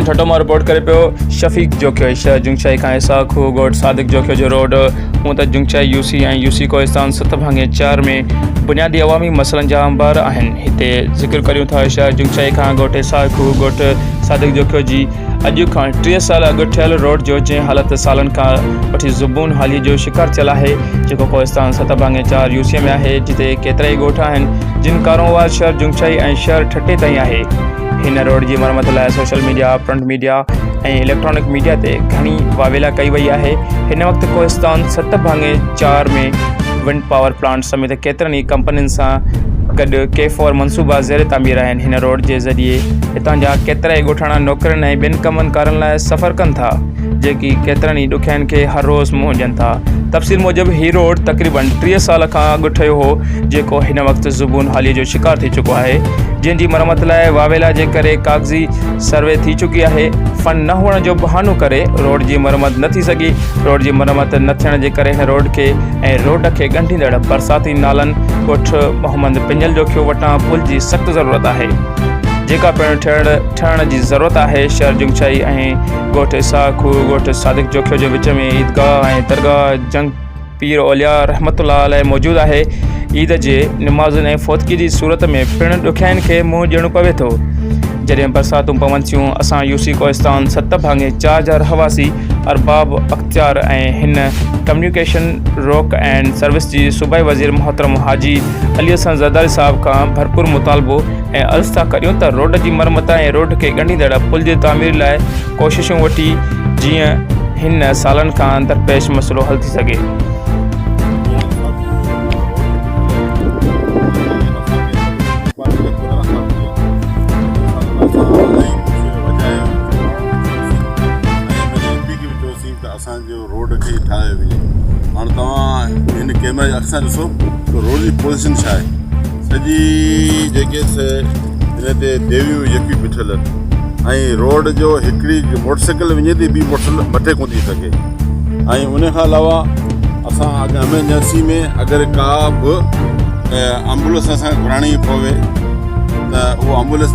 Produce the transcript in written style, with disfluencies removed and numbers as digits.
TN ठटो में report करे पियो शफीक जोखियो शहर जुंगशाई का इसाक गोड सादिक जोखियो जो रोड हूँ तो जुंगशाई यूसी और यूसी कोहिस्तान 7/4 में बुनियादी अवामी मसलन जा अंबार आहिनि। हिते ज़िक्र करियूं था शहर जुंगशाई का गोट इसाक गोट सादिक जोखियो जी अॼु खां 3 साल अॻु ठहियल रोड जो जंहिं हालत सालनि खां वठी ज़ुबून हाली जो शिकार थियल आहे जेको कोहिस्तान 7/4 यूसी में आहे जिते केतिरा ई ॻोठ आहिनि जिन कारोबार शहर जुंगशाई ऐं शहर ठटे ताईं आहे। हिन रोड जी मरम्मत लाइ सोशल मीडिया प्रिंट मीडिया ऐं इलेक्ट्रॉनिक मीडिया ते घणी वावेला कई वई आहे। हिन वक़्तु कोहिस्तान 7/4 में विंड पावर प्लांट समेत केतिरनि ई कंपनियुनि सां गॾु K4 मनसूबा ज़ेर तामीर आहिनि। हिन रोड जे ज़रिए हितां जा केतिरा ई ॻोठाणा नौकरनि ऐं ॿियनि कमनि कारनि लाइ सफ़र कनि था जेकी केतिरनि ई ॾुखियाईनि खे हर रोज़ मुंहुं ॾियनि था। तफ़सील मूजिबि हीउ रोड तक़रीबन 3 साल खां अॻु ठहियो हो जेको हिन वक़्तु ज़ुबून हाली जो शिकार थी चुको आहे जंहिंजी मरम्मत लाइ वावेला जे करे कागज़ी सर्वे थी चुकी आहे। फंड न हुअण जो बहानो करे रोड जी मरम्मत न थी सघी। रोड जी मरम्मत न थियण जे करे हिन रोड खे ऐं रोड खे ॻंढींदड़ बरसाती नालनि ॻोठ मोहम्मद पिंजल जोखियो वटां पुल जी सख़्तु ज़रूरत आहे जेका पिणु ठहण जी ज़रूरत आहे। शहर जुंगशाई ऐं ॻोठ इसाक ॻोठ सादिक जोखियो जे विच में ईदगाह ऐं दरगाह जंग पीर औलिया रहमतुल्लाह अलैह मौजूदु आहे। ईद जे नमाज़ुनि ऐं फ़ौतगी जी सूरत में पिणु ॾुखियाईनि खे मुंहुं ॾियणो पवे थो। जॾहिं बरसातूं पवनि थियूं असां यूसी कोहिस्तान 7/4 जा रहवासी अरबाब अख्तियार ऐं हिन कम्युनिकेशन रोक एंड सर्विस जी सूबाई वज़ीर मोहतरम हाजी अली हसन ज़रदारी साहब खां भरपूर मुतालबो ऐं अर्ज़ था करियूं त रोड जी मरम्मत ऐं रोड खे ॻंढींदड़ पुल जी तामीर लाइ कोशिशूं वठी जीअं हिन सालनि खां दरपेश मसइलो हल थी सघे। असांजो रोड खे ठाहियो वञे। हाणे तव्हां हिन कैमरा जे अक्सां ॾिसो त रोड जी पोज़ीशन छा आहे। सॼी जेके हिन ते देवियूं यकी बीठल आहिनि ऐं रोड जो हिकिड़ी मोटरसाइकिल वञे थी ॿी मोटरसाइकिल मथे कोन थी सघे। ऐं उन खां अलावा असां अगरि एमरजेंसी में अगरि का बि एम्बुलेंस असांखे घुराइणी पवे त उहो एम्बुलेंस